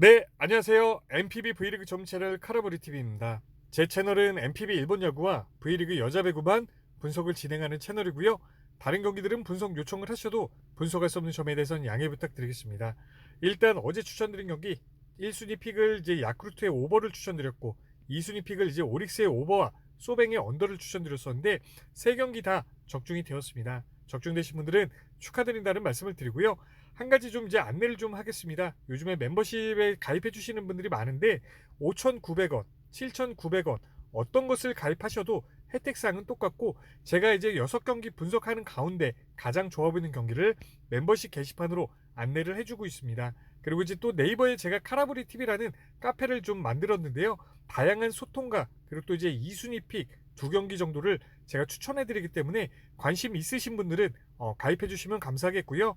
네, 안녕하세요. MPB V리그 전문 채널 카라보리TV입니다. 제 채널은 MPB 일본 야구와 V리그 여자 배구만 분석을 진행하는 채널이고요. 다른 경기들은 분석 요청을 하셔도 분석할 수 없는 점에 대해서는 양해 부탁드리겠습니다. 일단 어제 추천드린 경기 1순위 픽을 이제 야쿠르트의 오버를 추천드렸고 2순위 픽을 이제 오릭스의 오버와 소뱅의 언더를 추천드렸었는데 세 경기 다 적중이 되었습니다. 적중되신 분들은 축하드린다는 말씀을 드리고요. 한 가지 좀 이제 안내를 좀 하겠습니다. 요즘에 멤버십에 가입해 주시는 분들이 많은데 5,900원, 7,900원 어떤 것을 가입하셔도 혜택사항은 똑같고 제가 이제 6경기 분석하는 가운데 가장 좋아 보이는 경기를 멤버십 게시판으로 안내를 해주고 있습니다. 그리고 이제 또 네이버에 제가 카라브리 TV라는 카페를 좀 만들었는데요. 다양한 소통과 그리고 또 이제 2순위 픽 두 경기 정도를 제가 추천해드리기 때문에 관심 있으신 분들은 가입해 주시면 감사하겠고요.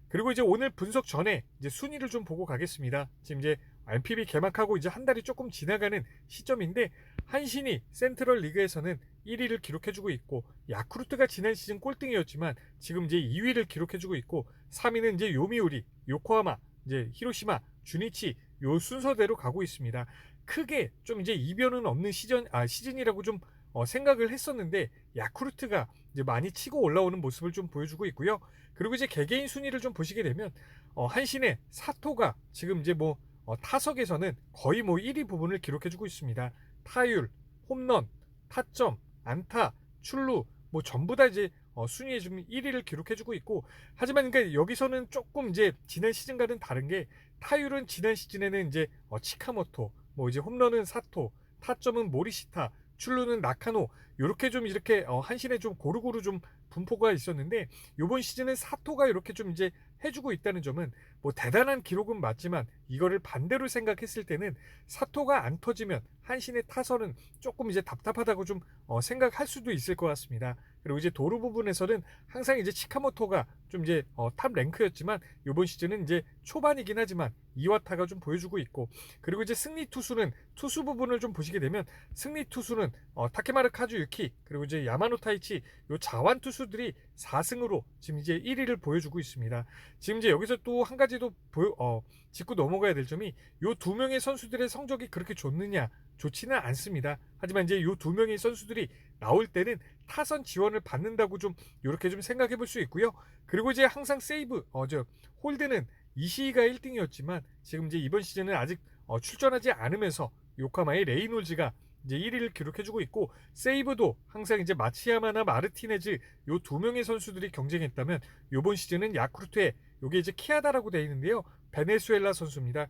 그리고 이제 오늘 분석 전에 이제 순위를 좀 보고 가겠습니다. 지금 이제 MPB 개막하고 이제 한 달이 조금 지나가는 시점인데 한신이 센트럴 리그에서는 1위를 기록해주고 있고 야쿠르트가 지난 시즌 꼴등이었지만 지금 이제 2위를 기록해주고 있고 3위는 이제 요미우리, 요코하마, 이제 히로시마, 주니치 요 순서대로 가고 있습니다. 크게 좀 이제 이변은 없는 시즌이라고 좀 생각을 했었는데 야쿠르트가 이제 많이 치고 올라오는 모습을 좀 보여주고 있고요. 그리고 이제 개개인 순위를 좀 보시게 되면 한신의 사토가 지금 이제 뭐 타석에서는 거의 뭐 1위 부분을 기록해주고 있습니다. 타율, 홈런, 타점, 안타, 출루 뭐 전부 다 이제 순위에 좀 1위를 기록해주고 있고 하지만 그러니까 여기서는 조금 이제 지난 시즌과는 다른 게 타율은 지난 시즌에는 이제 치카모토, 뭐 이제 홈런은 사토, 타점은 모리시타, 출루는 나카노 이렇게 좀 이렇게 한신에 좀 고루고루 좀 분포가 있었는데 이번 시즌은 사토가 이렇게 좀 이제 해주고 있다는 점은 뭐 대단한 기록은 맞지만 이거를 반대로 생각했을 때는 사토가 안 터지면 한신의 타선은 조금 이제 답답하다고 좀 생각할 수도 있을 것 같습니다. 그리고 이제 도루 부분에서는 항상 이제 치카모토가 좀 이제 탑 랭크였지만 이번 시즌은 이제 초반이긴 하지만 이와타가 좀 보여주고 있고 그리고 이제 승리 투수는 투수 부분을 좀 보시게 되면 승리 투수는 타케마르 카즈유키 그리고 이제 야마노 타이치 요 자완 투수들이 4승으로 지금 이제 1위를 보여주고 있습니다. 지금 이제 여기서 또 한 가지 도 짚고 넘어가야 될 점이 요 두 명의 선수들의 성적이 그렇게 좋느냐 좋지는 않습니다. 하지만 이제 요 두 명의 선수들이 나올 때는 타선 지원을 받는다고 좀 이렇게 좀 생각해 볼 수 있고요. 그리고 이제 항상 세이브 홀드는 이시이가 1등이었지만 지금 이제 이번 시즌은 아직 출전하지 않으면서 요카마의 레이놀즈가 이제 1위를 기록해주고 있고 세이브도 항상 이제 마치야마나 마르티네즈 요 두 명의 선수들이 경쟁했다면 요번 시즌은 야쿠르트에 요게 이제 키아다라고 되어 있는데요. 베네수엘라 선수입니다.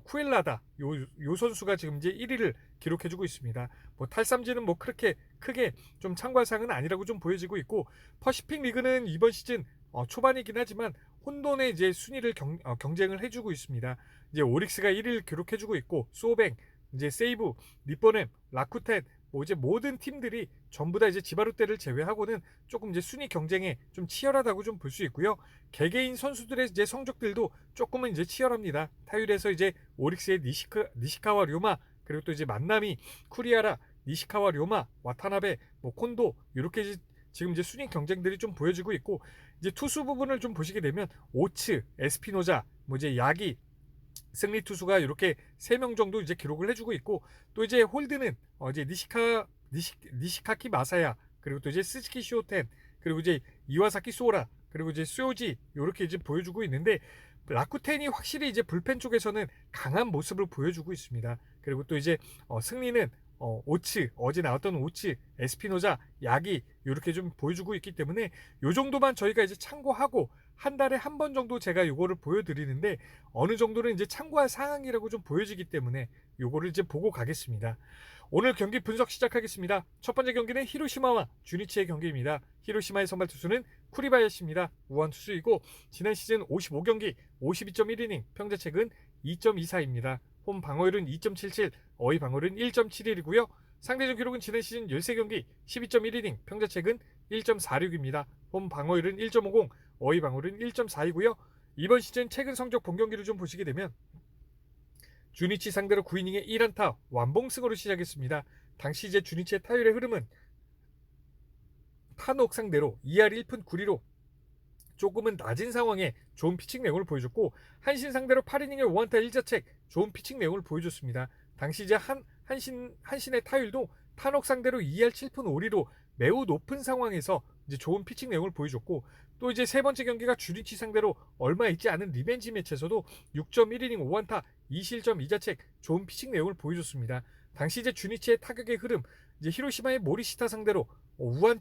쿠엘라다 요 선수가 지금 이제 1위를 기록해주고 있습니다. 뭐 탈삼진은 뭐 그렇게 크게 좀 참관사항은 아니라고 좀 보여지고 있고 퍼시픽 리그는 이번 시즌 초반이긴 하지만 혼돈의 이제 순위를 경쟁을 해주고 있습니다. 이제 오릭스가 1위를 기록해주고 있고 소뱅, 이제 세이브, 니뽀넴, 라쿠텐 뭐 이제 모든 팀들이 전부 다 이제 지바루테를 제외하고는 조금 이제 순위 경쟁에 좀 치열하다고 좀 볼 수 있고요. 개개인 선수들의 이제 성적들도 조금은 이제 치열합니다. 타율에서 이제 오릭스의 니시카와 료마 그리고 또 이제 만나미, 쿠리아라, 니시카와 료마, 와타나베, 뭐 콘도 이렇게 지금 이제 순위 경쟁들이 좀 보여지고 있고 이제 투수 부분을 좀 보시게 되면 오츠, 에스피노자, 뭐 이제 야기, 승리 투수가 이렇게 3명 정도 이제 기록을 해주고 있고 또 이제 홀드는 이제 니시카키 마사야 그리고 또 이제 스즈키 쇼텐 그리고 이제 이와사키 소라 그리고 이제 수요지 이렇게 이제 보여주고 있는데 라쿠텐이 확실히 이제 불펜 쪽에서는 강한 모습을 보여주고 있습니다. 그리고 또 이제 승리는 오츠 어제 나왔던 오츠 에스피노자 야기 이렇게 좀 보여주고 있기 때문에 요 정도만 저희가 이제 참고하고 한 달에 한 번 정도 제가 이거를 보여드리는데 어느 정도는 이제 참고할 상황이라고 좀 보여지기 때문에 요거를 이제 보고 가겠습니다. 오늘 경기 분석 시작하겠습니다. 첫 번째 경기는 히로시마와 주니치의 경기입니다. 히로시마의 선발 투수는 쿠리바야시입니다. 우완 투수이고 지난 시즌 55경기 52.1이닝 평자책은 2.24입니다. 홈 방어율은 2.77, 어휘 방어율은 1.71이고요. 상대적 기록은 지난 시즌 13경기 12.1이닝 평자책은 1.46입니다. 홈 방어율은 1.50, 어휘 방어율은 1.4이고요. 이번 시즌 최근 성적 본 경기를 좀 보시게 되면 주니치 상대로 9이닝에 1안타 완봉승으로 시작했습니다. 당시 이제 주니치의 타율의 흐름은 타녹 상대로 2할 1푼 9리로 조금은 낮은 상황에 좋은 피칭 내용을 보여줬고, 한신 상대로 8이닝에 5안타 1자책 좋은 피칭 내용을 보여줬습니다. 당시 이제 한신의 타율도 탄옥 상대로 2할 7푼 5리로 매우 높은 상황에서 이제 좋은 피칭 내용을 보여줬고, 또 이제 세 번째 경기가 주니치 상대로 얼마 있지 않은 리벤지 매치에서도 6.1이닝 5안타 2실점 2자책 좋은 피칭 내용을 보여줬습니다. 당시 이제 주니치의 타격의 흐름, 이제 히로시마의 모리시타 상대로 우한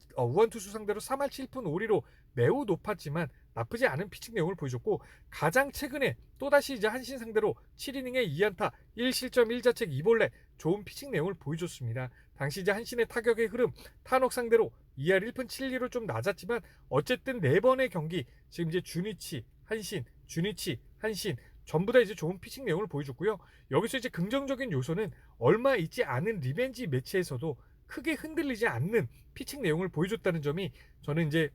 투수 상대로 3할 7푼 5리로 매우 높았지만 나쁘지 않은 피칭 내용을 보여줬고, 가장 최근에 또다시 이제 한신 상대로 7이닝에 2안타 1실점 1자책 2볼넷 좋은 피칭 내용을 보여줬습니다. 당시 이제 한신의 타격의 흐름, 탄옥 상대로 2할 1푼 7리로 좀 낮았지만 어쨌든 4번의 경기 지금 이제 주니치, 한신 전부 다 이제 좋은 피칭 내용을 보여줬고요. 여기서 이제 긍정적인 요소는 얼마 있지 않은 리벤지 매치에서도 크게 흔들리지 않는 피칭 내용을 보여줬다는 점이 저는 이제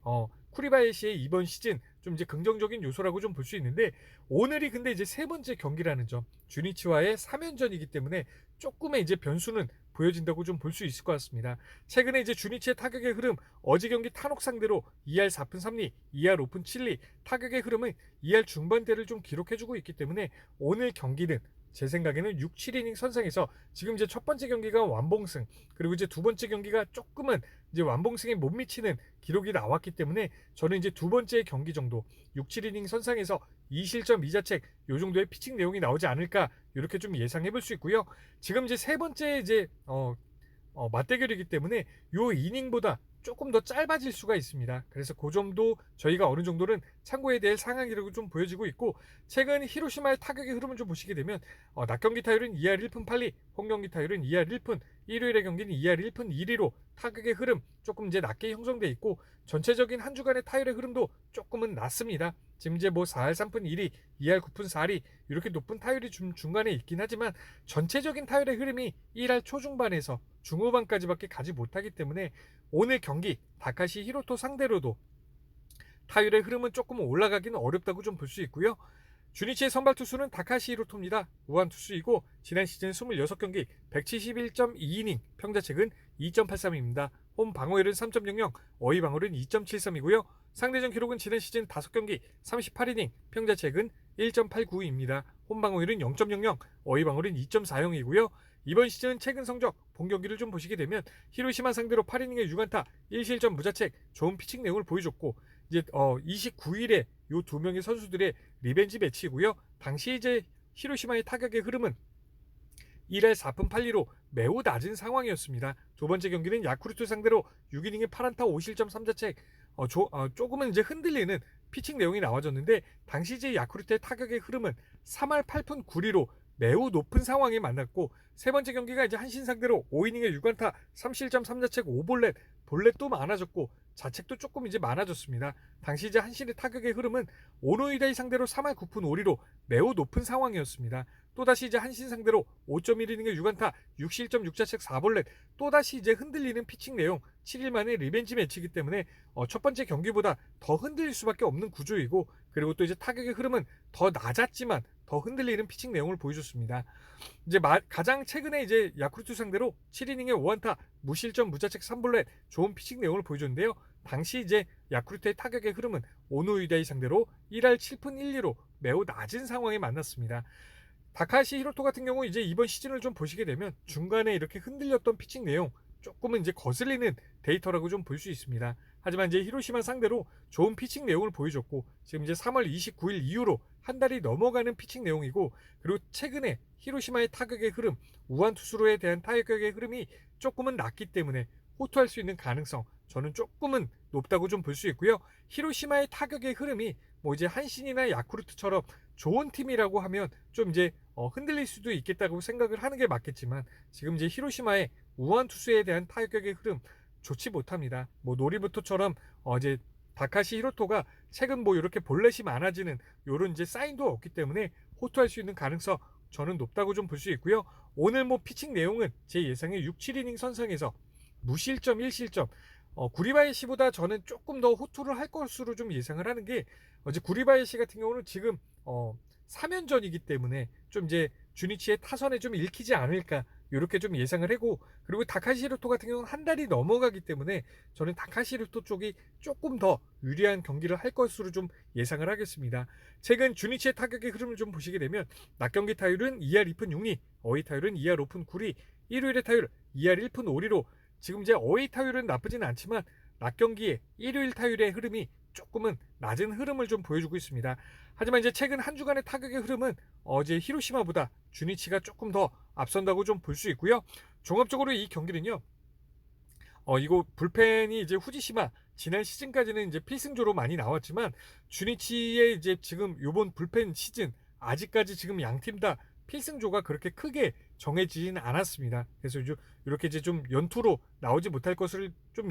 쿠리바야시의 이번 시즌 좀 이제 긍정적인 요소라고 좀 볼 수 있는데, 오늘이 근데 이제 세 번째 경기라는 점, 주니치와의 3연전이기 때문에 조금의 이제 변수는 보여진다고 좀 볼 수 있을 것 같습니다. 최근에 이제 주니치의 타격의 흐름, 어제 경기 탄옥 상대로 2할 4푼 3리, 2할 5푼 7리 타격의 흐름은 2할 중반대를 좀 기록해주고 있기 때문에 오늘 경기는 제 생각에는 6, 7이닝 선상에서 지금 이제 첫 번째 경기가 완봉승, 그리고 이제 두 번째 경기가 조금은 이제 완봉승에 못 미치는 기록이 나왔기 때문에 저는 이제 두 번째 경기 정도 6, 7이닝 선상에서 2실점 2자책 요 정도의 피칭 내용이 나오지 않을까 이렇게 좀 예상해 볼 수 있고요. 지금 이제 세 번째 이제 맞대결이기 때문에 요 이닝보다 조금 더 짧아질 수가 있습니다. 그래서 그 점도 저희가 어느 정도는 참고해야 될 상황이라고 좀 보여지고 있고, 최근 히로시마의 타격의 흐름을 좀 보시게 되면 낮 경기 타율은 2할 1푼 8리, 홈 경기 타율은 2할 1푼, 일요일의 경기는 2할 1푼 2리로 타격의 흐름 조금 이제 낮게 형성돼 있고, 전체적인 한 주간의 타율의 흐름도 조금은 낮습니다. 지금 이제 뭐 4할 3푼 1리, 2할 9푼 4리 이렇게 높은 타율이 중간에 있긴 하지만 전체적인 타율의 흐름이 1할 초중반에서 중후반까지밖에 가지 못하기 때문에 오늘 경기 다카시 히로토 상대로도 타율의 흐름은 조금 올라가기는 어렵다고 좀 볼 수 있고요. 주니치의 선발 투수는 다카시 히로토입니다. 우한 투수이고 지난 시즌 26경기 171.2이닝, 평자책은 2.83입니다. 홈 방어율은 3.00, 어휘 방어율은 2.73이고요. 상대전 기록은 지난 시즌 5경기 38이닝, 평자책은 1.89입니다. 홈 방어율은 0.00, 어휘 방어율은 2.40이고요. 이번 시즌 최근 성적 본 경기를 좀 보시게 되면 히로시마 상대로 8이닝에 6안타 1실점 무자책 좋은 피칭 내용을 보여줬고, 이제 29일에 요 두 명의 선수들의 리벤지 매치이고요. 당시 이제 히로시마의 타격의 흐름은 1할 4푼 8리로 매우 낮은 상황이었습니다. 두 번째 경기는 야쿠르트 상대로 6이닝에 8안타 5실점 3자책 조금은 이제 흔들리는 피칭 내용이 나와졌는데, 당시 이제 야쿠르트의 타격의 흐름은 3할 8푼 9리로 매우 높은 상황에 만났고, 세 번째 경기가 이제 한신 상대로 5이닝에 6안타 3실점 3자책 5볼넷, 볼넷도 많아졌고 자책도 조금 이제 많아졌습니다. 당시 이제 한신의 타격의 흐름은 오노이다이 상대로 3할 9푼 5리로 매우 높은 상황이었습니다. 또다시 이제 한신 상대로 5.1이닝에 6안타 6실점 6자책 4볼넷, 또다시 이제 흔들리는 피칭 내용, 7일 만에 리벤지 매치이기 때문에 첫 번째 경기보다 더 흔들릴 수밖에 없는 구조이고, 그리고 또 이제 타격의 흐름은 더 낮았지만 더 흔들리는 피칭 내용을 보여줬습니다. 이제 가장 최근에 이제 야쿠르트 상대로 7이닝에 5안타 무실점 무자책 3볼넷 좋은 피칭 내용을 보여줬는데요. 당시 이제 야쿠르트의 타격의 흐름은 오노이다이 상대로 1할 7푼 1리로 매우 낮은 상황에 만났습니다. 다카시 히로토 같은 경우 이제 이번 시즌을 좀 보시게 되면 중간에 이렇게 흔들렸던 피칭 내용 조금은 이제 거슬리는 데이터라고 좀 볼 수 있습니다. 하지만 이제 히로시마 상대로 좋은 피칭 내용을 보여줬고, 지금 이제 3월 29일 이후로 한 달이 넘어가는 피칭 내용이고, 그리고 최근에 히로시마의 타격의 흐름, 우한 투수로에 대한 타격의 흐름이 조금은 낮기 때문에 호투할 수 있는 가능성 저는 조금은 높다고 좀 볼 수 있고요. 히로시마의 타격의 흐름이 뭐 이제 한신이나 야쿠르트처럼 좋은 팀이라고 하면 좀 이제 흔들릴 수도 있겠다고 생각을 하는 게 맞겠지만, 지금 이제 히로시마의 우한 투수에 대한 타격의 흐름 좋지 못합니다. 뭐 노리부터처럼 이제 다카시 히로토가 최근 뭐 이렇게 볼넷이 많아지는 요런 이제 사인도 없기 때문에 호투할 수 있는 가능성 저는 높다고 좀 볼 수 있고요. 오늘 뭐 피칭 내용은 제 예상에 6, 7이닝 선상에서 무실점 1실점, 구리바야시보다 저는 조금 더 호투를 할 것으로 좀 예상을 하는 게, 어제 구리바야시 같은 경우는 지금 3연전이기 때문에 좀 이제 주니치의 타선에 좀 읽히지 않을까 이렇게 좀 예상을 하고, 그리고 다카시 히로토 같은 경우는 한 달이 넘어가기 때문에 저는 다카시 히로토 쪽이 조금 더 유리한 경기를 할 것으로 좀 예상을 하겠습니다. 최근 주니치의 타격의 흐름을 좀 보시게 되면 낮 경기 타율은 2할 2푼 6리, 어웨이 타율은 2할 5푼 9리, 일요일의 타율 2할 1푼 5리로 지금 이제 어웨이 타율은 나쁘진 않지만 낮 경기에 일요일 타율의 흐름이 조금은 낮은 흐름을 좀 보여주고 있습니다. 하지만 이제 최근 한 주간의 타격의 흐름은 어제 히로시마보다 주니치가 조금 더 앞선다고 좀 볼 수 있고요. 종합적으로 이 경기는요. 이거 불펜이 이제 후지시마 지난 시즌까지는 이제 필승조로 많이 나왔지만 주니치의 이제 지금 요번 불펜 시즌 아직까지 지금 양 팀 다 필승조가 그렇게 크게 정해지진 않았습니다. 그래서 이렇게 이제 좀 연투로 나오지 못할 것을 좀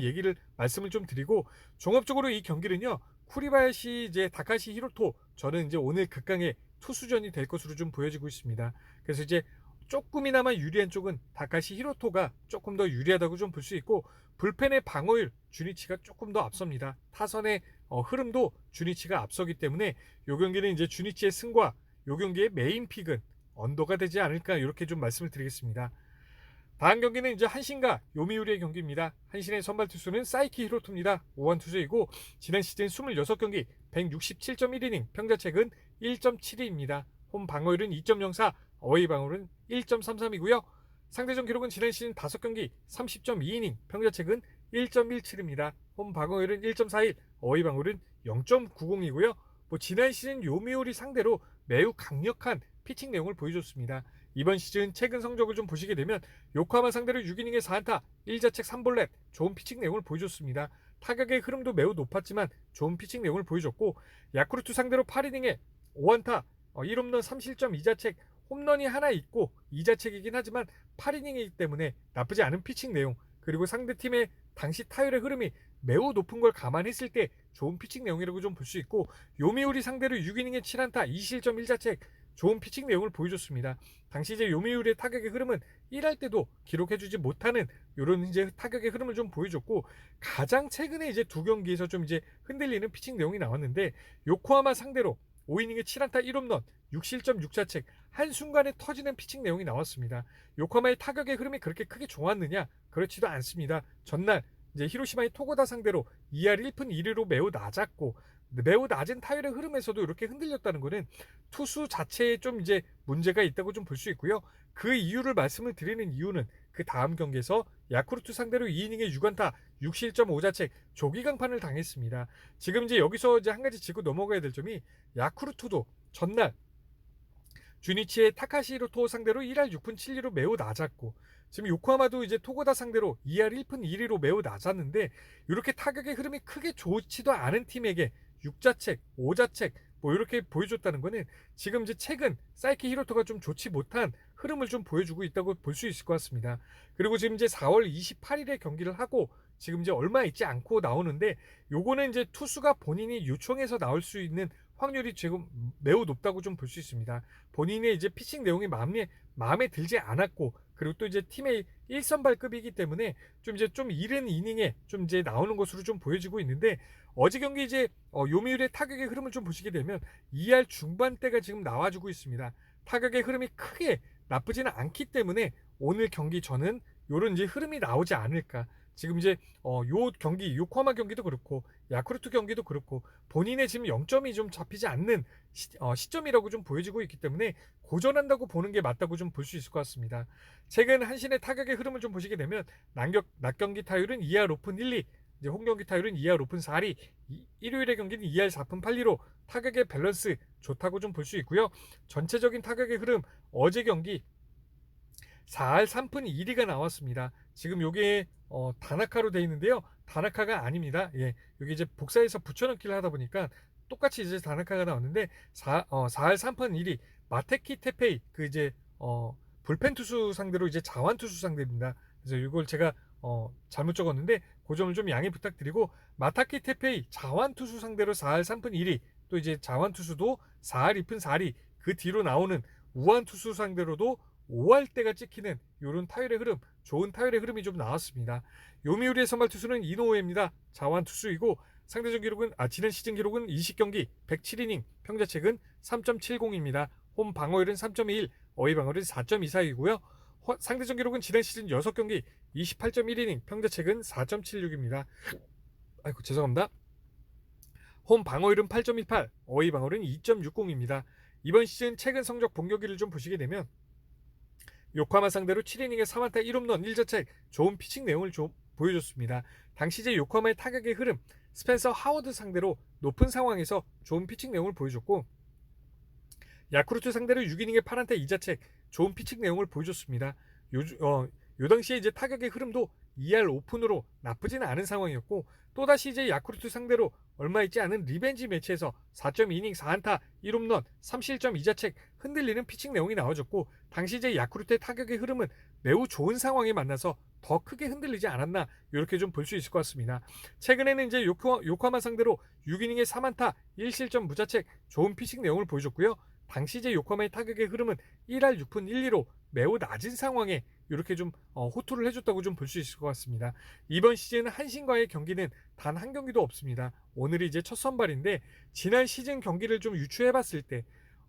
말씀을 좀 드리고, 종합적으로 이 경기는요. 쿠리바야시 이제 다카시 히로토, 저는 이제 오늘 극강의 투수전이 될 것으로 좀 보여지고 있습니다. 그래서 이제 조금이나마 유리한 쪽은 다카시 히로토가 조금 더 유리하다고 좀 볼 수 있고, 불펜의 방어율 주니치가 조금 더 앞섭니다. 타선의 흐름도 주니치가 앞서기 때문에 이 경기는 이제 주니치의 승과 이 경기의 메인 픽은 언더가 되지 않을까, 이렇게 좀 말씀을 드리겠습니다. 다음 경기는 이제 한신과 요미우리의 경기입니다. 한신의 선발 투수는 사이키 히로토입니다. 5번 투수이고 지난 시즌 26경기 167.1이닝, 평자책은 1.72입니다. 홈 방어율은 2.04, 어웨이 방어율은 1.33이고요. 상대전 기록은 지난 시즌 5경기 30.2이닝, 평자책은 1.17입니다. 홈 방어율은 1.41, 어웨이 방어율은 0.90이고요. 지난 시즌 요미우리 상대로 매우 강력한 피칭 내용을 보여줬습니다. 이번 시즌 최근 성적을 좀 보시게 되면 요코하마 상대로 6이닝에 4안타 1자책 3볼넷, 좋은 피칭 내용을 보여줬습니다. 타격의 흐름도 매우 높았지만 좋은 피칭 내용을 보여줬고, 야쿠르트 상대로 8이닝에 5안타 1홈런 3실점 2자책, 홈런이 하나 있고 2자책이긴 하지만 8이닝이기 때문에 나쁘지 않은 피칭 내용, 그리고 상대팀의 당시 타율의 흐름이 매우 높은 걸 감안했을 때 좋은 피칭 내용이라고 좀 볼 수 있고, 요미우리 상대로 6이닝에 7안타 2실점 1자책, 좋은 피칭 내용을 보여줬습니다. 당시 이제 요미우리의 타격의 흐름은 1할 때도 기록해주지 못하는 이런 이제 타격의 흐름을 좀 보여줬고, 가장 최근에 이제 두 경기에서 좀 이제 흔들리는 피칭 내용이 나왔는데, 요코하마 상대로 5이닝에 7안타 1홈런 6실점 6자책, 한순간에 터지는 피칭 내용이 나왔습니다. 요코하마의 타격의 흐름이 그렇게 크게 좋았느냐? 그렇지도 않습니다. 전날 이제 히로시마의 토고다 상대로 2할 1푼 1리로 매우 낮았고, 매우 낮은 타율의 흐름에서도 이렇게 흔들렸다는 것은 투수 자체에 좀 이제 문제가 있다고 좀 볼 수 있고요. 그 이유를 말씀을 드리는 이유는 그 다음 경기에서 야쿠르트 상대로 2이닝에 6안타 6실점 5자책 조기 강판을 당했습니다. 지금 이제 여기서 이제 한 가지 짚고 넘어가야 될 점이, 야쿠르트도 전날 주니치의 타카시 히로토 상대로 1할 6푼 7리로 매우 낮았고, 지금 요코하마도 이제 토고다 상대로 2할 1푼 1리로 매우 낮았는데, 이렇게 타격의 흐름이 크게 좋지도 않은 팀에게 6자책, 5자책 이렇게 보여줬다는 거는 지금 이제 최근 사이키 히로토가 좀 좋지 못한 흐름을 좀 보여주고 있다고 볼 수 있을 것 같습니다. 그리고 지금 이제 4월 28일에 경기를 하고 지금 이제 얼마 있지 않고 나오는데, 요거는 이제 투수가 본인이 요청해서 나올 수 있는 확률이 지금 매우 높다고 좀 볼 수 있습니다. 본인의 이제 피칭 내용이 마음에 들지 않았고, 그리고 또 이제 팀의 1선발급이기 때문에 좀 이제 좀 이른 이닝에 좀 이제 나오는 것으로 좀 보여지고 있는데, 어제 경기 이제 요미우리의 타격의 흐름을 좀 보시게 되면 2할 중반대가 지금 나와주고 있습니다. 타격의 흐름이 크게 나쁘지는 않기 때문에 오늘 경기 저는 요런 이제 흐름이 나오지 않을까. 지금 이제 요 경기, 요코하마 경기도 그렇고 야쿠르트 경기도 그렇고 본인의 지금 0점이 좀 잡히지 않는 시점이라고 좀 보여지고 있기 때문에 고전한다고 보는 게 맞다고 좀 볼 수 있을 것 같습니다. 최근 한신의 타격의 흐름을 좀 보시게 되면 낮 경기 타율은 2할 5푼 1리, 이제 홈 경기 타율은 2할 5푼 4리, 일요일의 경기는 2할 4푼 8리로 타격의 밸런스 좋다고 좀 볼 수 있고요. 전체적인 타격의 흐름, 어제 경기 4할 3푼 2리가 나왔습니다. 지금 요게 다나카로 되어 있는데요. 다나카가 아닙니다. 예, 여기 이제 복사해서 붙여넣기를 하다 보니까 똑같이 이제 다나카가 나왔는데 4할 3푼 1리 마테키 테페이, 그 이제 불펜 투수 상대로 이제 자완 투수 상대입니다. 그래서 이걸 제가 잘못 적었는데 그 점을 좀 양해 부탁드리고, 마타키 테페이 자완 투수 상대로 4할 3푼 1리, 또 이제 자완 투수도 4할 2푼 4리, 그 뒤로 나오는 우완 투수 상대로도 5할 때가 찍히는 이런 타율의 흐름, 좋은 타율의 흐름이 좀 나왔습니다. 요미우리의 선발 투수는 이노우에입니다. 자완 투수이고 상대전 기록은 지난 시즌 기록은 20경기 107이닝, 평자책은 3.70입니다. 홈 방어율은 3.21, 어웨이 방어율은 4.24이고요. 상대전 기록은 지난 시즌 6경기 28.1이닝, 평자책은 4.76입니다. 아이고 죄송합니다. 홈 방어율은 8.18, 어웨이 방어율은 2.60입니다. 이번 시즌 최근 성적 본경기를 좀 보시게 되면 요코하마 상대로 7이닝에 3안타 1홈런 1자책 좋은 피칭 내용을 보여줬습니다. 당시 제 요코하마의 타격의 흐름, 스펜서 하워드 상대로 높은 상황에서 좋은 피칭 내용을 보여줬고, 야쿠르트 상대로 6이닝에 8안타 2자책 좋은 피칭 내용을 보여줬습니다. 요 당시에 이제 타격의 흐름도 2할 오픈으로 나쁘지는 않은 상황이었고, 또다시 이제 야쿠르트 상대로 얼마 있지 않은 리벤지 매치에서 4.2이닝 4안타 1홈런 3실점 2자책 흔들리는 피칭 내용이 나와줬고, 당시 이제 야쿠르트의 타격의 흐름은 매우 좋은 상황에 만나서 더 크게 흔들리지 않았나, 이렇게 좀 볼 수 있을 것 같습니다. 최근에는 이제 요코하마 상대로 6이닝에 3안타 1실점 무자책 좋은 피칭 내용을 보여줬고요. 당시 이제 요코하마의 타격의 흐름은 1할 6푼 1리로 매우 낮은 상황에 이렇게 좀 호투를 해줬다고 좀 볼 수 있을 것 같습니다. 이번 시즌 한신과의 경기는 단 한 경기도 없습니다. 오늘이 이제 첫 선발인데, 지난 시즌 경기를 좀 유추해봤을 때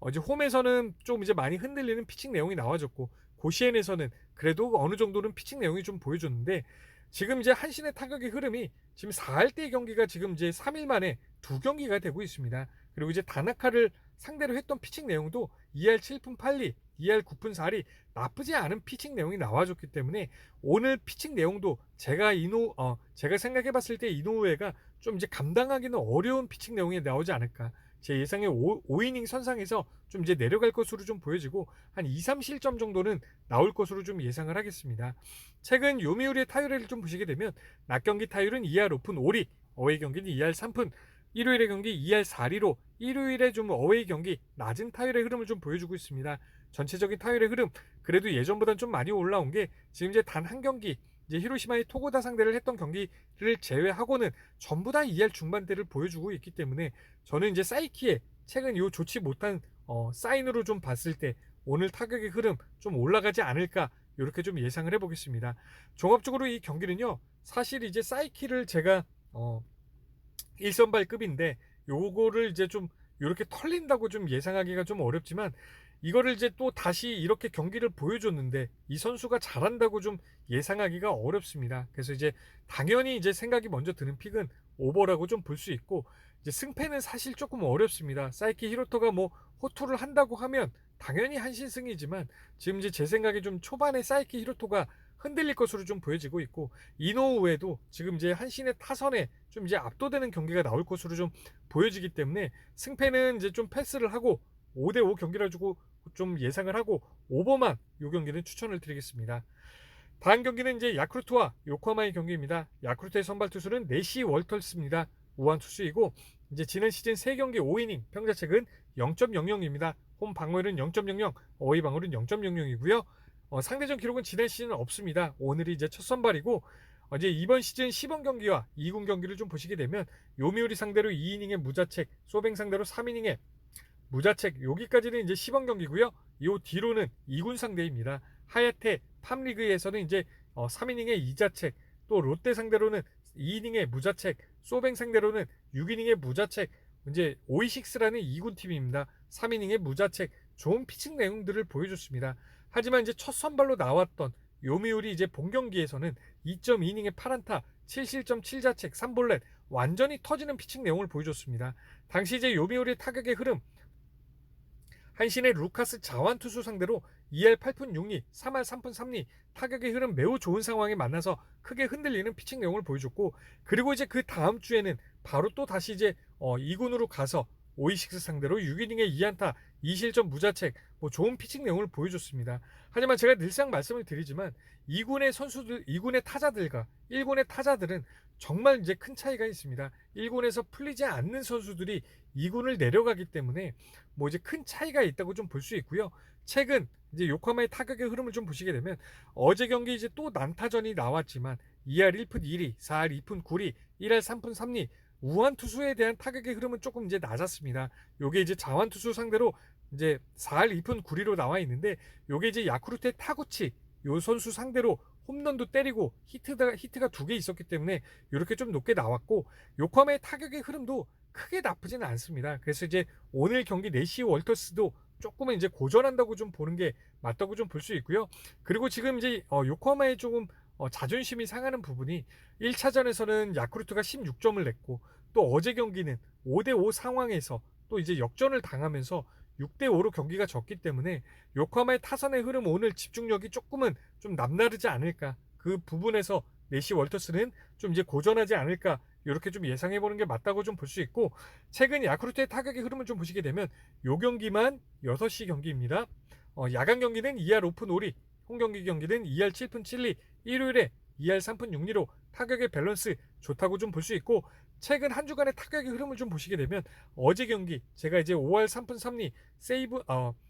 이제 홈에서는 좀 이제 많이 흔들리는 피칭 내용이 나와줬고, 고시엔에서는 그래도 어느 정도는 피칭 내용이 좀 보여줬는데, 지금 이제 한신의 타격의 흐름이 지금 4할대 경기가 지금 이제 3일 만에 2경기가 되고 있습니다. 그리고 이제 다나카를 상대로 했던 피칭 내용도 2할 7푼 8리, 2할 9푼 4리 나쁘지 않은 피칭 내용이 나와줬기 때문에, 오늘 피칭 내용도 제가 생각해봤을 때 이노우에가 좀 이제 감당하기는 어려운 피칭 내용이 나오지 않을까. 제 예상에 5이닝 선상에서 좀 이제 내려갈 것으로 좀 보여지고, 한 2, 3실점 정도는 나올 것으로 좀 예상을 하겠습니다. 최근 요미우리의 타율을 좀 보시게 되면, 낮 경기 타율은 2할 5푼 5리, 어웨이 경기는 2할 3푼, 일요일의 경기 2할 4리로 일요일에 좀 어웨이 경기 낮은 타율의 흐름을 좀 보여주고 있습니다. 전체적인 타율의 흐름 그래도 예전보다는 좀 많이 올라온 게, 지금 이제 단 한 경기, 이제 히로시마의 토고다 상대를 했던 경기를 제외하고는 전부 다 2할 중반대를 보여주고 있기 때문에, 저는 이제 사이키에 최근 요 좋지 못한 사인으로 좀 봤을 때 오늘 타격의 흐름 좀 올라가지 않을까, 이렇게 좀 예상을 해보겠습니다. 종합적으로 이 경기는요, 사실 이제 사이키를 제가 1선발급인데 요거를 이제 좀 이렇게 털린다고 좀 예상하기가 좀 어렵지만, 이거를 이제 또 다시 이렇게 경기를 보여줬는데 이 선수가 잘한다고 좀 예상하기가 어렵습니다. 그래서 이제 당연히 이제 생각이 먼저 드는 픽은 오버라고 좀 볼 수 있고, 이제 승패는 사실 조금 어렵습니다. 사이키 히로토가 뭐 호투를 한다고 하면 당연히 한신승이지만, 지금 이제 제 생각에 좀 초반에 사이키 히로토가 흔들릴 것으로 좀 보여지고 있고, 이노우에도 지금 이제 한신의 타선에 좀 이제 압도되는 경기가 나올 것으로 좀 보여지기 때문에, 승패는 이제 좀 패스를 하고 5대5 경기를 가지고 좀 예상을 하고 오버만 이 경기는 추천을 드리겠습니다. 다음 경기는 이제 야쿠르트와 요코하마의 경기입니다. 야쿠르트의 선발 투수는 내시 월털스입니다. 우한 투수이고, 이제 지난 시즌 3경기 5이닝, 평자책은 0.00입니다. 홈 방어율은 0.00, 어웨이 방어율은 0.00이고요. 상대전 기록은 지난 시즌은 없습니다. 오늘이 이제 첫 선발이고, 이제 이번 시즌 시범 경기와 2군 경기를 좀 보시게 되면, 요미우리 상대로 2이닝의 무자책, 소뱅 상대로 3이닝의 무자책, 여기까지는 이제 시범 경기고요. 이 뒤로는 2군 상대입니다. 하야테 팜리그에서는 이제 3이닝의 2자책, 또 롯데 상대로는 2이닝의 무자책, 소뱅 상대로는 6이닝의 무자책, 이제 오이식스라는 2군 팀입니다. 3이닝의 무자책, 좋은 피칭 내용들을 보여줬습니다. 하지만 이제 첫 선발로 나왔던 요미우리 이제 본 경기에서는 2.2이닝의 8안타, 7실점 7자책, 3볼넷 완전히 터지는 피칭 내용을 보여줬습니다. 당시 이제 요미우리 타격의 흐름, 한신의 루카스 자완 투수 상대로 2할 8푼 6리, 3할 3푼 3리 타격의 흐름 매우 좋은 상황에 만나서 크게 흔들리는 피칭 내용을 보여줬고, 그리고 이제 그 다음 주에는 바로 또 다시 이제 2군으로 가서 오이식스 상대로 6이닝의 2안타 2실점 무자책 좋은 피칭 내용을 보여줬습니다. 하지만 제가 늘상 말씀을 드리지만, 2군의 선수들, 2군의 타자들과 1군의 타자들은 정말 이제 큰 차이가 있습니다. 1군에서 풀리지 않는 선수들이 2군을 내려가기 때문에 이제 큰 차이가 있다고 좀 볼 수 있고요. 최근 이제 요코하마의 타격의 흐름을 좀 보시게 되면, 어제 경기 이제 또 난타전이 나왔지만 2할 1푼 2리, 4할 2푼 9리, 1할 3푼 3리 우한 투수에 대한 타격의 흐름은 조금 이제 낮았습니다. 요게 이제 자완 투수 상대로 이제 4할 2푼 9리로 나와 있는데, 요게 이제 야쿠르트의 타구치 요 선수 상대로 홈런도 때리고 히트가 2개 있었기 때문에 이렇게 좀 높게 나왔고, 요코하마의 타격의 흐름도 크게 나쁘지는 않습니다. 그래서 이제 오늘 경기 내시 월터스도 조금은 이제 고전한다고 좀 보는 게 맞다고 좀 볼 수 있고요. 그리고 지금 이제 요코하마의 조금 자존심이 상하는 부분이 1차전에서는 야쿠르트가 16점을 냈고 또 어제 경기는 5대5 상황에서 또 이제 역전을 당하면서 6대5로 경기가 졌기 때문에 요코하마의 타선의 흐름 오늘 집중력이 조금은 좀 남다르지 않을까. 그 부분에서 내시 월터스는 좀 이제 고전하지 않을까. 이렇게 좀 예상해보는 게 맞다고 좀 볼 수 있고, 최근 야쿠르트의 타격의 흐름을 좀 보시게 되면 요 경기만 6시 경기입니다. 야간 경기는 2할 5푼 5리, 홈경기 경기는 2할 7푼 7리, 일요일에 2할 3푼 6리로 타격의 밸런스 좋다고 좀 볼 수 있고, 최근 한 주간의 타격의 흐름을 좀 보시게 되면 어제 경기 제가 이제 5할 3푼 3리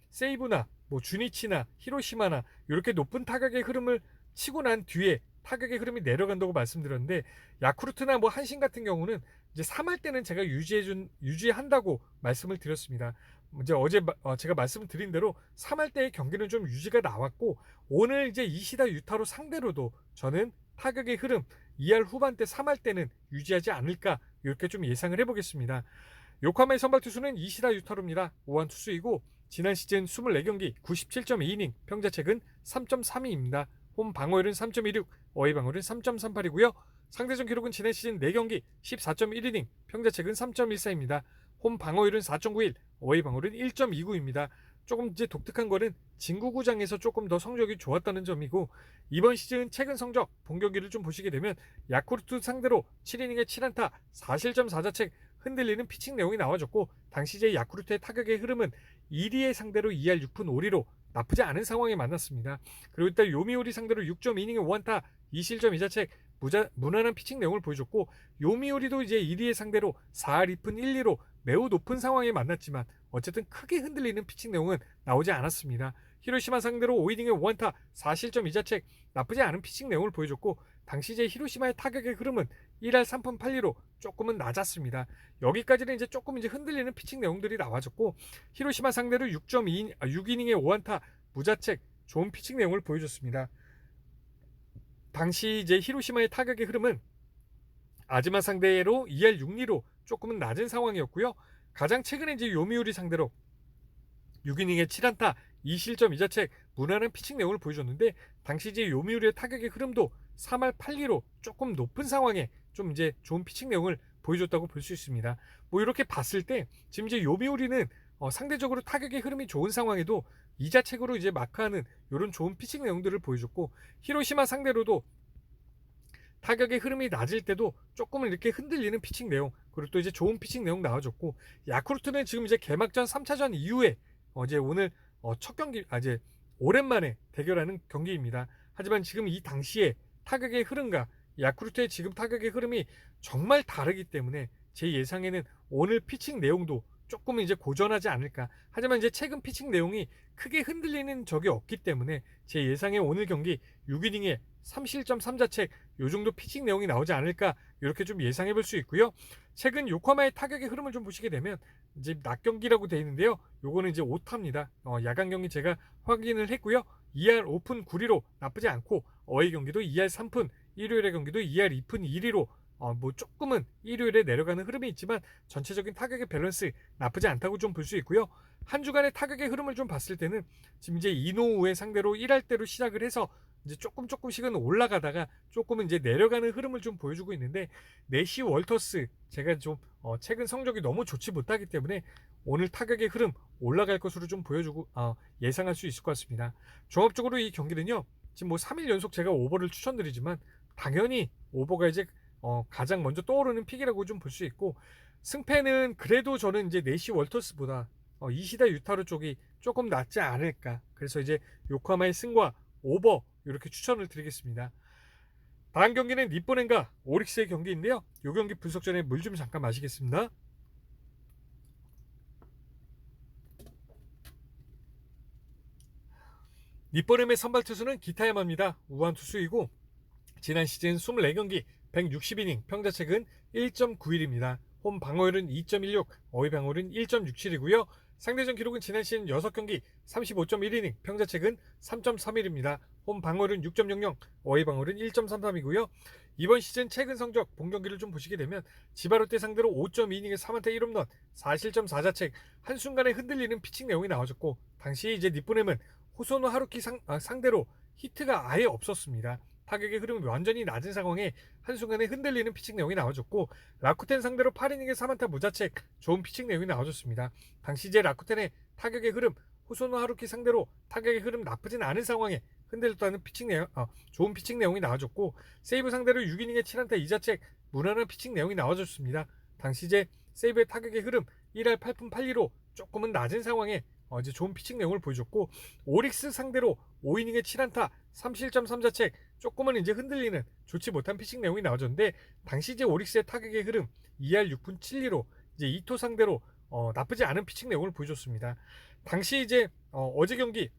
세이브나 뭐 주니치나 히로시마나 이렇게 높은 타격의 흐름을 치고 난 뒤에 타격의 흐름이 내려간다고 말씀드렸는데, 야쿠르트나 뭐 한신 같은 경우는 이제 3할 때는 제가 유지한다고 말씀을 드렸습니다. 이제 어제 제가 말씀드린 대로 3할 때의 경기는 좀 유지가 나왔고, 오늘 이제 이시다 유타로 상대로도 저는 타격의 흐름 2할 후반대 3할 때는 유지하지 않을까 이렇게 좀 예상을 해보겠습니다. 요코하마의 선발 투수는 이시다 유타로입니다. 5한 투수이고 지난 시즌 24경기 97.2이닝, 평자책은 3.32입니다. 홈 방어율은 3.16, 어웨이 방어율은 3.38이고요. 상대전 기록은 지난 시즌 4경기 14.1이닝, 평자책은 3.14입니다. 홈 방어율은 4.91, 어웨이 방어율은 1.29입니다. 조금 이제 독특한 거는 진구구장에서 조금 더 성적이 좋았다는 점이고, 이번 시즌 최근 성적 본 경기를 좀 보시게 되면 야쿠르트 상대로 7이닝에 7안타 4실점 4자책 흔들리는 피칭 내용이 나와줬고, 당시 제 야쿠르트의 타격의 흐름은 1위의 상대로 2할 6푼 5리로 나쁘지 않은 상황에 만났습니다. 그리고 일단 요미우리 상대로 6.2이닝에 5안타 2실점 2자책 무난한 피칭 내용을 보여줬고, 요미우리도 이제 1위의 상대로 4할 2푼 1리로 매우 높은 상황에 만났지만 어쨌든 크게 흔들리는 피칭 내용은 나오지 않았습니다. 히로시마 상대로 5이닝에 5안타 4실점 2자책 나쁘지 않은 피칭 내용을 보여줬고, 당시 제 히로시마의 타격의 흐름은 1할 3푼 8리로 조금은 낮았습니다. 여기까지는 이제 조금 이제 흔들리는 피칭 내용들이 나와줬고, 히로시마 상대로 6이닝에 5안타 무자책 좋은 피칭 내용을 보여줬습니다. 당시 이제 히로시마의 타격의 흐름은 아즈마 상대로 2할 6리로 조금은 낮은 상황이었고요. 가장 최근에 이제 요미우리 상대로 6이닝에 7안타 2실점 2자책 무난한 피칭 내용을 보여줬는데, 당시 이제 요미우리의 타격의 흐름도 3할 8리로 조금 높은 상황에 좀 이제 좋은 피칭 내용을 보여줬다고 볼 수 있습니다. 뭐 이렇게 봤을 때 지금 이제 요미우리는 상대적으로 타격의 흐름이 좋은 상황에도 이자책으로 이제 마크하는 이런 좋은 피칭 내용들을 보여줬고, 히로시마 상대로도 타격의 흐름이 낮을 때도 조금은 이렇게 흔들리는 피칭 내용, 그리고 또 이제 좋은 피칭 내용 나와줬고, 야쿠르트는 지금 이제 개막전 3차전 이후에 어제 오늘 첫 경기 이제 오랜만에 대결하는 경기입니다. 하지만 지금 이 당시에 타격의 흐름과 야쿠르트의 지금 타격의 흐름이 정말 다르기 때문에 제 예상에는 오늘 피칭 내용도 조금은 이제 고전하지 않을까. 하지만 이제 최근 피칭 내용이 크게 흔들리는 적이 없기 때문에 제 예상에 오늘 경기 6이닝에 3실점 3자책 요 정도 피칭 내용이 나오지 않을까 이렇게 좀 예상해 볼 수 있고요. 최근 요코하마의 타격의 흐름을 좀 보시게 되면 이제 낮 경기라고 되어 있는데요. 요거는 이제 오타입니다. 야간 경기 제가 확인을 했고요. 2할 5푼 9리로 나쁘지 않고, 어웨이 경기도 2할 3푼, 일요일의 경기도 2할 2푼 2리로 뭐 조금은 일요일에 내려가는 흐름이 있지만 전체적인 타격의 밸런스 나쁘지 않다고 좀 볼 수 있고요. 한 주간의 타격의 흐름을 좀 봤을 때는 지금 이제 이노우의 상대로 1할대로 시작을 해서 이제 조금씩은 올라가다가 조금은 이제 내려가는 흐름을 좀 보여주고 있는데, 내시 월터스 제가 좀 최근 성적이 너무 좋지 못하기 때문에 오늘 타격의 흐름 올라갈 것으로 좀 보여주고 예상할 수 있을 것 같습니다. 종합적으로 이 경기는요, 지금 뭐 3일 연속 제가 오버를 추천드리지만 당연히 오버가 이제 가장 먼저 떠오르는 픽이라고 좀 볼 수 있고, 승패는 그래도 저는 이제 내시 월터스보다 이시다 유타로 쪽이 조금 낫지 않을까. 그래서 이제 요코하마의 승과 오버 이렇게 추천을 드리겠습니다. 다음 경기는 니포넨과 오릭스의 경기인데요. 이 경기 분석 전에 물 좀 잠깐 마시겠습니다. 니포넨의 선발 투수는 기타야마입니다. 우한 투수이고 지난 시즌 24경기 160이닝, 평자책은 1.91입니다. 홈 방어율은 2.16, 어휘 방어율은 1.67이고요. 상대전 기록은 지난 시즌 6경기 35.1이닝, 평자책은 3.31입니다. 홈 방어율은 6.00, 어휘 방어율은 1.33이고요. 이번 시즌 최근 성적 본 경기를 좀 보시게 되면 지바롯데 상대로 5.2이닝에 3안타 1홈런 4실점 4자책 한순간에 흔들리는 피칭 내용이 나와줬고 당시 이제 니포넴은 호소노 하루키 상대로 히트가 아예 없었습니다. 타격의 흐름이 완전히 낮은 상황에 한순간에 흔들리는 피칭 내용이 나와줬고 라쿠텐 상대로 8이닝에 3안타 무자책 좋은 피칭 내용이 나와줬습니다. 당시 이제 라쿠텐의 타격의 흐름 호소노 하루키 상대로 타격의 흐름 나쁘진 않은 상황에 흔들렸다는 피칭 내용, 좋은 피칭 내용이 나와줬고 세이브 상대로 6이닝에 7안타 2자책 무난한 피칭 내용이 나와줬습니다. 당시 이제 세이브의 타격의 흐름 1할 8푼 8리로 조금은 낮은 상황에 이제 좋은 피칭 내용을 보여줬고 오릭스 상대로 5이닝에 7안타 3실점 3자책 조금은 이제 흔들리는 좋지 못한 피칭 내용이 나와줬는데 당시 이제 오릭스의 타격의 흐름 2할 6푼 7리로 이제 이토 상대로 나쁘지 않은 피칭 내용을 보여줬습니다. 당시 이제 어제 경기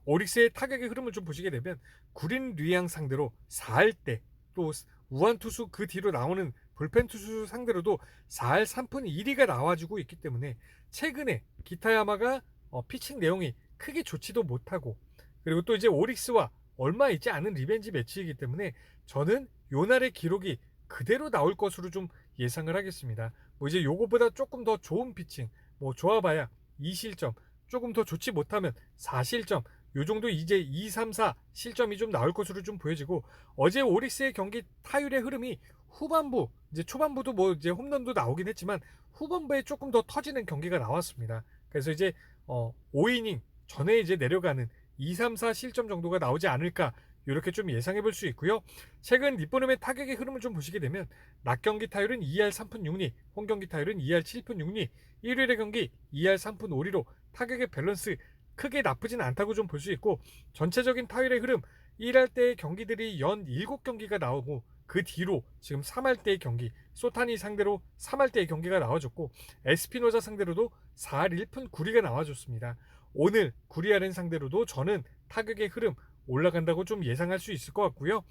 오릭스의 타격의 흐름을 좀 보시게 되면 구린 류양 상대로 4할 때 또 우한 투수 그 뒤로 나오는 불펜 투수 상대로도 4할 3푼 1리가 나와주고 있기 때문에 최근에 기타야마가 피칭 내용이 크게 좋지도 못하고 그리고 또 이제 오릭스와 얼마 있지 않은 리벤지 매치이기 때문에 저는 요날의 기록이 그대로 나올 것으로 좀 예상을 하겠습니다. 뭐 이제 요거보다 조금 더 좋은 피칭 뭐 좋아봐야 2실점 조금 더 좋지 못하면 4실점 요 정도 이제 2, 3, 4 실점이 좀 나올 것으로 좀 보여지고 어제 오릭스의 경기 타율의 흐름이 후반부 이제 초반부도 뭐 이제 홈런도 나오긴 했지만 후반부에 조금 더 터지는 경기가 나왔습니다. 그래서 이제 5이닝 전에 이제 내려가는 2, 3, 4 실점 정도가 나오지 않을까 이렇게 좀 예상해 볼 수 있고요. 최근 니포넴의 타격의 흐름을 좀 보시게 되면 낮 경기 타율은 2할 3푼 6리, 홈 경기 타율은 2할 7푼 6리, 일요일의 경기 2할 3푼 5리로 타격의 밸런스 크게 나쁘진 않다고 좀 볼 수 있고 전체적인 타율의 흐름 1할 때의 경기들이 연 7경기가 나오고 그 뒤로 지금 3할 때의 경기 소타니 상대로 3할 때의 경기가 나와줬고 에스피노자 상대로도 4할 1푼 9리가 나와줬습니다. 오늘 구리아렌 상대로도 저는 타격의 흐름 올라간다고 좀 예상할 수 있을 것 같고요.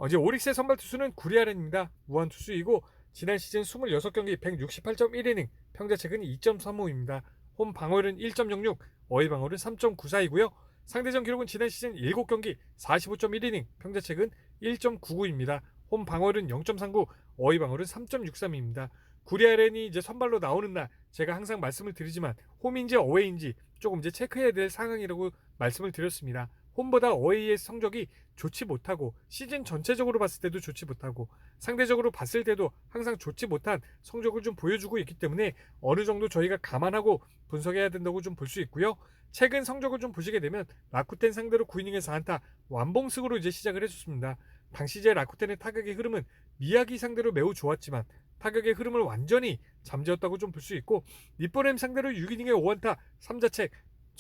이제 오릭스의 선발 투수는 구리아렌입니다. 무한 투수이고 지난 시즌 26경기 168.1이닝 평자책은 2.35입니다. 홈 방어율은 1.06, 어휘 방어율은 3.94이고요. 상대전 기록은 지난 시즌 7경기 45.1이닝, 평자책은 1.99입니다. 홈 방어율은 0.39, 어휘 방어율은 3.63입니다. 구리아렌이 이제 선발로 나오는 날 제가 항상 말씀을 드리지만 홈인지 어웨이인지 조금 이제 체크해야 될 상황이라고 말씀을 드렸습니다. 홈보다 어웨이의 성적이 좋지 못하고 시즌 전체적으로 봤을 때도 좋지 못하고 상대적으로 봤을 때도 항상 좋지 못한 성적을 좀 보여주고 있기 때문에 어느 정도 저희가 감안하고 분석해야 된다고 좀 볼 수 있고요. 최근 성적을 좀 보시게 되면 라쿠텐 상대로 9이닝에서 안타 완봉승으로 이제 시작을 해줬습니다. 당시 이제 라쿠텐의 타격의 흐름은 미야기 상대로 매우 좋았지만 타격의 흐름을 완전히 잠재웠다고 좀 볼 수 있고 니포넴 상대로 6이닝에 5안타 3자책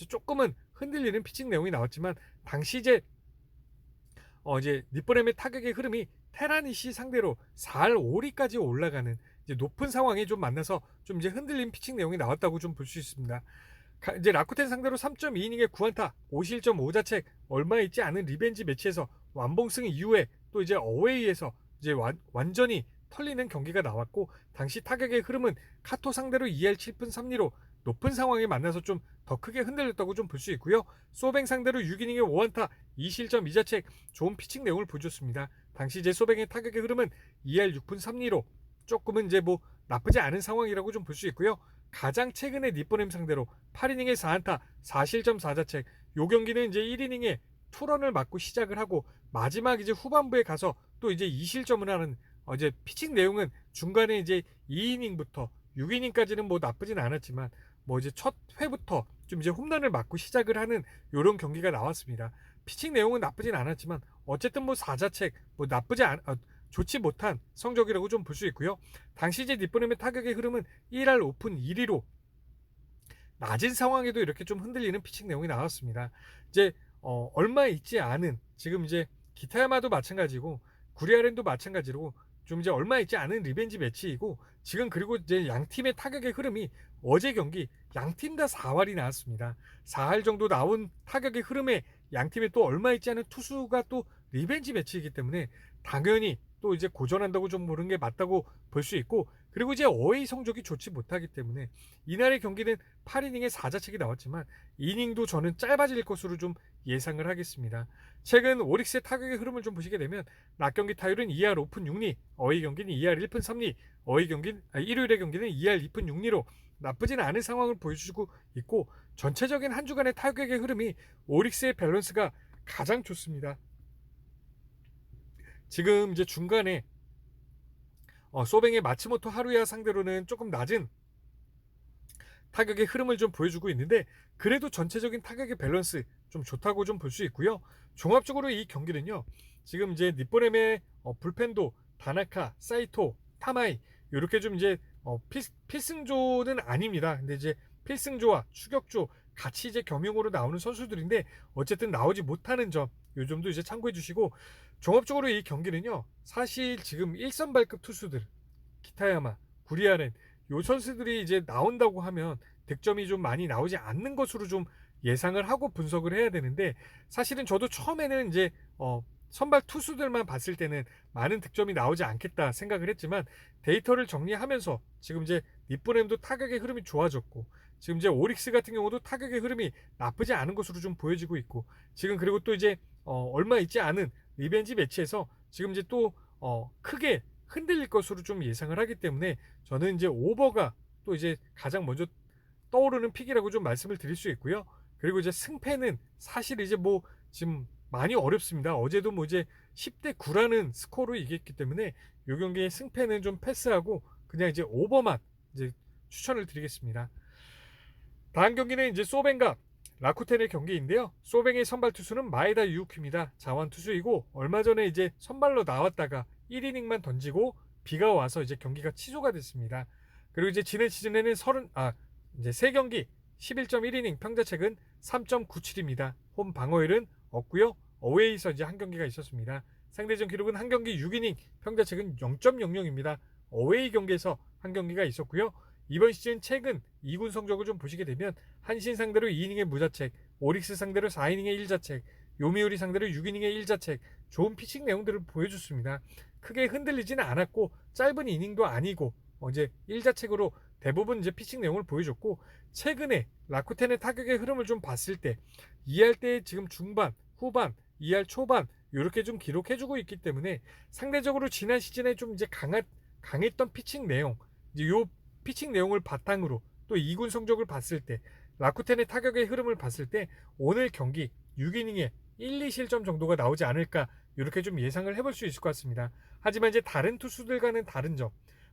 조금은 흔들리는 피칭 내용이 나왔지만 당시 이제 니포넴의 타격의 흐름이 테라니시 상대로 4할 5리까지 올라가는 이제 높은 상황에 좀 만나서 좀 이제 흔들린 피칭 내용이 나왔다고 좀 볼 수 있습니다. 이제 라쿠텐 상대로 3.2이닝에 9안타 5실점 5자책 얼마 있지 않은 리벤지 매치에서 완봉승 이후에 또 이제 어웨이에서 이제 완전히 털리는 경기가 나왔고 당시 타격의 흐름은 카토 상대로 2할 7푼 3리로 높은 상황에 만나서 좀 더 크게 흔들렸다고 좀 볼 수 있고요. 소뱅 상대로 6이닝에 5안타 2실점 2자책 좋은 피칭 내용을 보여줬습니다. 당시 이제 소뱅의 타격의 흐름은 2할 6푼 3리로 조금은 이제 뭐 나쁘지 않은 상황이라고 좀 볼 수 있고요. 가장 최근에 니포넴 상대로 8이닝에 4안타 4실점 4자책 요 경기는 이제 1이닝에 투런을 맞고 시작을 하고 마지막 이제 후반부에 가서 또 이제 2실점을 하는 이제 피칭 내용은 중간에 이제 2이닝부터 6이닝까지는 뭐 나쁘진 않았지만 뭐 이제 첫 회부터 좀 이제 홈런을 맞고 시작을 하는 이런 경기가 나왔습니다. 피칭 내용은 나쁘진 않았지만 어쨌든 뭐 4자책 뭐 좋지 못한 성적이라고 좀 볼 수 있고요. 당시 이제 니포넴의 타격의 흐름은 1할 5푼 1리로 낮은 상황에도 이렇게 좀 흔들리는 피칭 내용이 나왔습니다. 이제 얼마 있지 않은 지금 이제 기타야마도 마찬가지고 구리아렌도 마찬가지로 좀 이제 얼마 있지 않은 리벤지 매치이고 지금 그리고 이제 양 팀의 타격의 흐름이 어제 경기 양 팀 다 4할이 나왔습니다. 4할 정도 나온 타격의 흐름에 양 팀에 또 얼마 있지 않은 투수가 또 리벤지 매치이기 때문에 당연히 또 이제 고전한다고 좀 보는 게 맞다고 볼 수 있고 그리고 이제 어웨이 성적이 좋지 못하기 때문에 이날의 경기는 8이닝에 4자책이 나왔지만 이닝도 저는 짧아질 것으로 좀 예상을 하겠습니다. 최근 오릭스의 타격의 흐름을 좀 보시게 되면 낮 경기 타율은 2할 5푼 6리, 어웨이 경기는 2할 1푼 3리, 일요일의 경기는 2할 2푼 6리로 나쁘진 않은 상황을 보여주고 있고 전체적인 한 주간의 타격의 흐름이 오릭스의 밸런스가 가장 좋습니다. 지금 이제 중간에 소뱅의 마츠모토 하루야 상대로는 조금 낮은 타격의 흐름을 좀 보여주고 있는데 그래도 전체적인 타격의 밸런스 좀 좋다고 좀 볼 수 있고요. 종합적으로 이 경기는요. 지금 이제 니뽀렘의 불펜도 다나카, 사이토, 타마이 이렇게 좀 이제 필승조는 아닙니다. 근데 이제 필승조와 추격조 같이 이제 겸용으로 나오는 선수들인데 어쨌든 나오지 못하는 점 요 점도 이제 참고해 주시고 종합적으로 이 경기는요. 사실 지금 1선발급 투수들 기타야마, 구리아렌 요 선수들이 이제 나온다고 하면 득점이 좀 많이 나오지 않는 것으로 좀 예상을 하고 분석을 해야 되는데 사실은 저도 처음에는 이제 선발 투수들만 봤을 때는 많은 득점이 나오지 않겠다 생각을 했지만 데이터를 정리하면서 지금 이제 니뽀렘도 타격의 흐름이 좋아졌고 지금 이제 오릭스 같은 경우도 타격의 흐름이 나쁘지 않은 것으로 좀 보여지고 있고 지금 그리고 또 이제 얼마 있지 않은 리벤지 매치에서 지금 이제 또 크게 흔들릴 것으로 좀 예상을 하기 때문에 저는 이제 오버가 또 이제 가장 먼저 떠오르는 픽이라고 좀 말씀을 드릴 수 있고요. 그리고 이제 승패는 사실 이제 뭐 지금 많이 어렵습니다. 어제도 뭐 이제 10대 9라는 스코어로 이겼기 때문에 이 경기의 승패는 좀 패스하고 그냥 이제 오버만 이제 추천을 드리겠습니다. 다음 경기는 이제 소뱅과 라쿠텐의 경기인데요. 소뱅의 선발 투수는 마에다 유우키입니다. 자완 투수이고 얼마 전에 이제 선발로 나왔다가 1이닝만 던지고 비가 와서 이제 경기가 취소가 됐습니다. 그리고 이제 지난 시즌에는 이제 3경기 11.1이닝 평자책은 3.97입니다. 홈 방어율은 없고요. 어웨이에서 이제 한 경기가 있었습니다. 상대전 기록은 한 경기 6이닝 평자책은 0.00입니다. 어웨이 경기에서 한 경기가 있었고요. 이번 시즌 최근 2군 성적을 좀 보시게 되면 한신 상대로 2이닝의 무자책, 오릭스 상대로 4이닝의 1자책, 요미우리 상대로 6이닝의 1자책 좋은 피칭 내용들을 보여줬습니다. 크게 흔들리지는 않았고 짧은 이닝도 아니고 이제 1자책으로 대부분 이제 피칭 내용을 보여줬고 최근에 라쿠텐의 타격의 흐름을 좀 봤을 때 2할 때 지금 중반, 후반, 2할 초반 이렇게 좀 기록해주고 있기 때문에 상대적으로 지난 시즌에 좀 이제 강했던 피칭 내용 이제 요 피칭 내용을 바탕으로 또 2군 성적을 봤을 때 라쿠텐의 타격의 흐름을 봤을 때 오늘 경기 6이닝에 1, 2실점 정도가 나오지 않을까 이렇게 좀 예상을 해볼 수 있을 것 같습니다. 하지만 이제 다른 투수들과는 다른 점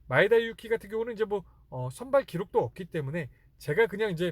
마에다 유키 같은 경우는 이제 뭐 선발 기록도 없기 때문에 제가 그냥 이제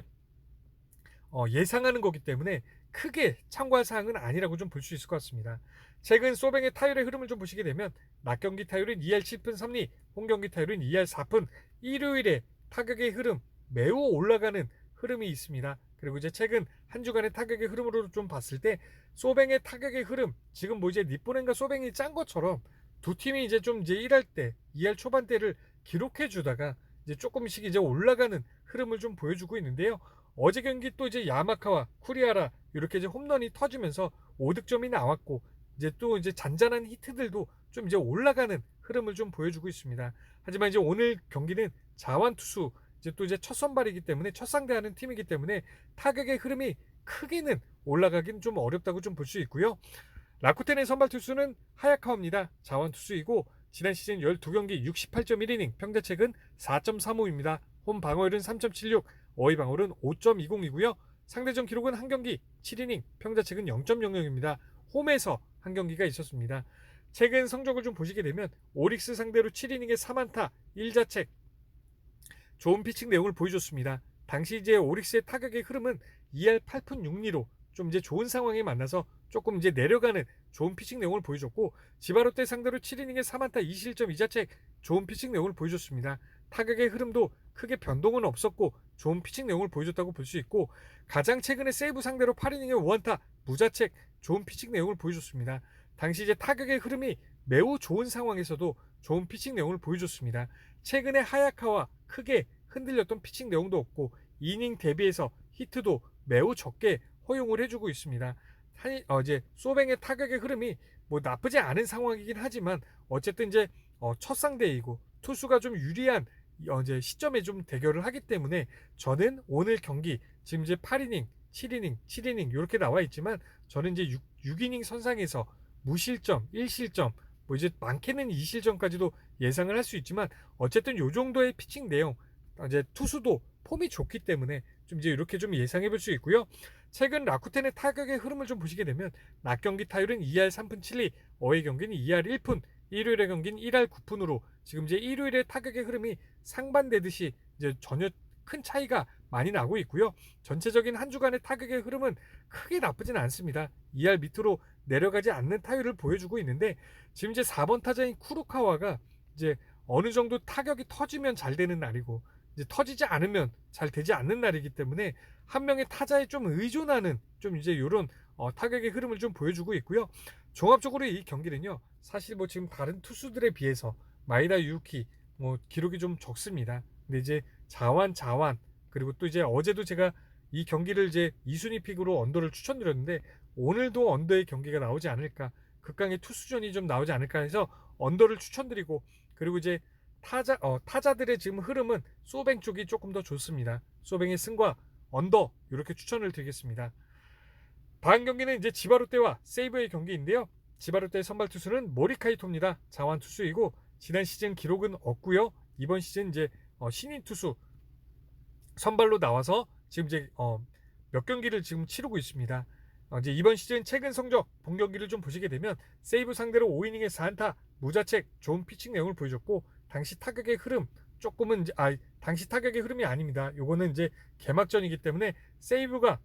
예상하는 거기 때문에 크게 참고할 사항은 아니라고 좀 볼 수 있을 것 같습니다. 최근 소뱅의 타율의 흐름을 좀 보시게 되면 낮 경기 타율은 2할 7푼 3리, 홈 경기 타율은 2할 4푼, 일요일에 타격의 흐름 매우 올라가는 흐름이 있습니다. 그리고 이제 최근 한 주간의 타격의 흐름으로 좀 봤을 때 소뱅의 타격의 흐름 지금 뭐 이제 니뽀넨과 소뱅이 짠 것처럼 두 팀이 이제 좀 이제 1할 때, 2할 초반대를 기록해 주다가 이제 조금씩 이제 올라가는 흐름을 좀 보여주고 있는데요. 어제 경기 또 이제 야마카와 쿠리아라 이렇게 이제 홈런이 터지면서 5득점이 나왔고 이제 또 이제 잔잔한 히트들도 좀 이제 올라가는 흐름을 좀 보여주고 있습니다. 하지만 이제 오늘 경기는 자완 투수 이제 또 이제 첫 선발이기 때문에 첫 상대하는 팀이기 때문에 타격의 흐름이 크게는 올라가긴 좀 어렵다고 좀 볼 수 있고요. 라쿠텐의 선발 투수는 하야카와입니다. 자완 투수이고 지난 시즌 12경기 68.1이닝 평자책은 4.35입니다. 홈 방어율은 3.76, 어휘 방어율은 5.20이고요. 상대전 기록은 한 경기 7이닝 평자책은 0.00입니다. 홈에서 한 경기가 있었습니다. 최근 성적을 좀 보시게 되면 오릭스 상대로 7이닝에 3안타 1자책 좋은 피칭 내용을 보여줬습니다. 당시 이제 오릭스의 타격의 흐름은 2할 8푼 6리로 좀 이제 좋은 상황에 만나서 조금 이제 내려가는 좋은 피칭 내용을 보여줬고 지바롯데 상대로 7이닝에 3안타 2실점 2자책 좋은 피칭 내용을 보여줬습니다. 타격의 흐름도 크게 변동은 없었고 좋은 피칭 내용을 보여줬다고 볼 수 있고 가장 최근에 세이브 상대로 8이닝에 5안타 무자책 좋은 피칭 내용을 보여줬습니다. 당시 이제 타격의 흐름이 매우 좋은 상황에서도 좋은 피칭 내용을 보여줬습니다. 최근에 하야카와 크게 흔들렸던 피칭 내용도 없고 이닝 대비해서 히트도 매우 적게 허용을 해주고 있습니다. 이제 소뱅의 타격의 흐름이 뭐 나쁘지 않은 상황이긴 하지만 어쨌든 이제 첫 상대이고 투수가 좀 유리한 이제 시점에 좀 대결을 하기 때문에 저는 오늘 경기 지금 이제 8이닝, 7이닝, 7이닝 이렇게 나와 있지만 저는 이제 6이닝 선상에서 무실점, 1실점, 뭐 이제 많게는 2실점까지도 예상을 할 수 있지만 어쨌든 요 정도의 피칭 내용, 이제 투수도 폼이 좋기 때문에 좀 이제 이렇게 좀 예상해 볼 수 있고요. 최근 라쿠텐의 타격의 흐름을 좀 보시게 되면 낮 경기 타율은 2할 3푼 7리, 어의 경기는 2할 1푼, 일요일의 경기는 1할 9푼으로 지금 이제 일요일의 타격의 흐름이 상반되듯이 이제 전혀 큰 차이가 많이 나고 있고요. 전체적인 한 주간의 타격의 흐름은 크게 나쁘진 않습니다. 2할 밑으로 내려가지 않는 타율을 보여주고 있는데 지금 이제 4번 타자인 쿠로카와가 이제 어느 정도 타격이 터지면 잘 되는 날이고 이제 터지지 않으면 잘 되지 않는 날이기 때문에 한 명의 타자에 좀 의존하는 좀 이제 이런 타격의 흐름을 좀 보여주고 있고요. 종합적으로 이 경기는요. 사실 뭐 지금 다른 투수들에 비해서 마이다 유키 뭐 기록이 좀 적습니다. 근데 이제 자완 그리고 또 이제 어제도 제가 이 경기를 이제 2순위 픽으로 언더를 추천드렸는데 오늘도 언더의 경기가 나오지 않을까, 극강의 투수전이 좀 나오지 않을까 해서 언더를 추천드리고, 그리고 이제 타자들의 지금 흐름은 소뱅 쪽이 조금 더 좋습니다. 소뱅의 승과 언더 이렇게 추천을 드리겠습니다. 다음 경기는 이제 지바롯데와 세이브의 경기인데요. 지바롯데의 선발 투수는 모리카이토입니다. 자완 투수이고 지난 시즌 기록은 없고요. 이번 시즌 이제 신인 투수 선발로 나와서 지금 이제 몇 경기를 지금 치르고 있습니다. 이제 이번 시즌 최근 성적 본 경기를 좀 보시게 되면 세이브 상대로 5이닝에 4안타 무자책 좋은 피칭 내용을 보여줬고 당시 타격의 흐름 조금은 당시 타격의 흐름이 아닙니다. 요거는 이제 개막전이기 때문에 세이브가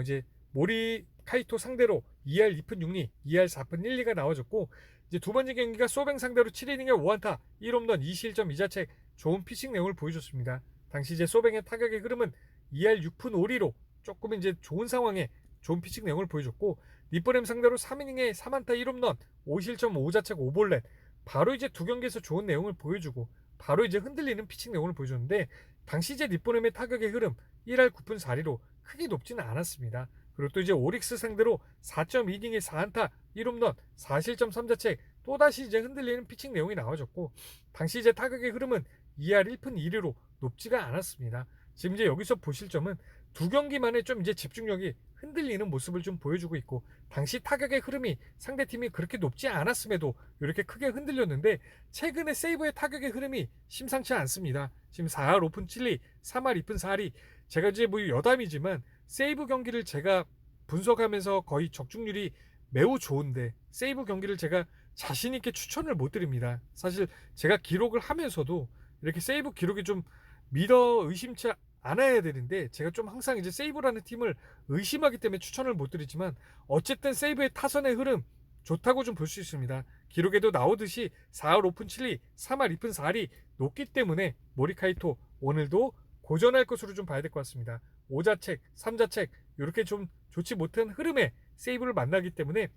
이제 모리카이토 상대로 2할 2푼 6리, 2할 4푼 1리가 나와줬고 이제 두 번째 경기가 소뱅 상대로 7이닝에 5안타 1홈런 2실점 2자책 좋은 피칭 내용을 보여줬습니다. 당시 이제 소뱅의 타격의 흐름은 2할 6푼 5리로 조금 이제 좋은 상황에 좋은 피칭 내용을 보여줬고 니뽀렘 상대로 3이닝에 3안타 1홈런 5실점 5자책 5볼넷 바로 이제 두 경기에서 좋은 내용을 보여주고 바로 이제 흔들리는 피칭 내용을 보여줬는데 당시 이제 니뽀렘의 타격의 흐름 1할 9푼 4리로 크게 높지는 않았습니다. 그리고 또 이제 오릭스 상대로 4.2이닝에 4안타 1홈런 4실점 3자책 또다시 이제 흔들리는 피칭 내용이 나와줬고 당시 이제 타격의 흐름은 2할 1푼 2리로 높지가 않았습니다. 지금 이제 여기서 보실 점은 두 경기 만에 좀 이제 집중력이 흔들리는 모습을 좀 보여주고 있고 당시 타격의 흐름이 상대팀이 그렇게 높지 않았음에도 이렇게 크게 흔들렸는데 최근에 세이브의 타격의 흐름이 심상치 않습니다. 지금 4할 5푼 7리, 3할 2푼 4리 제가 이제 뭐 여담이지만 세이브 경기를 제가 분석하면서 거의 적중률이 매우 좋은데 세이브 경기를 제가 자신 있게 추천을 못 드립니다. 사실 제가 기록을 하면서도 이렇게 세이브 기록이 좀 믿어 의심치 않아야 되는데 제가 좀 항상 이제 세이브라는 팀을 의심하기 때문에 추천을 못 드리지만 어쨌든 세이브의 타선의 흐름 좋다고 좀 볼 수 있습니다. 기록에도 나오듯이 4할 5푼 7리, 3할 2푼 4리 높기 때문에 모리카이토 오늘도 고전할 것으로 좀 봐야 될 것 같습니다. 5자책, 3자책 이렇게 좀 좋지 못한 흐름에 세이브를 만나기 때문에